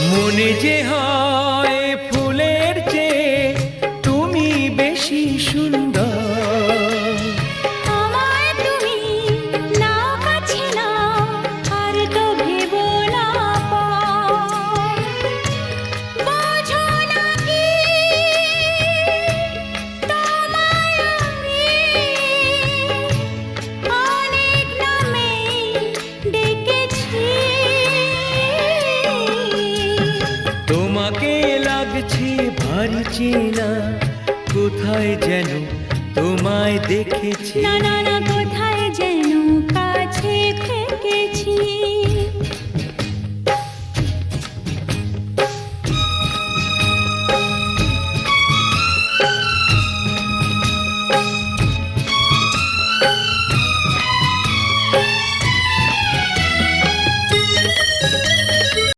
মনে যে হয় ফুলের চেয়ে তুমি বেশি সুন্দর। আমায় তুমি নাও কাছে নাও, আর তো ভেবো না পর। বোঝো না কি তোমায় আমি অনেক নামেই ডেকেছি। তোমাকে লাগছে ভারী চেনা, কোথায় যেন তোমায় দেখেছি। না না না, কোথায় যেন কাছে থেকেছি।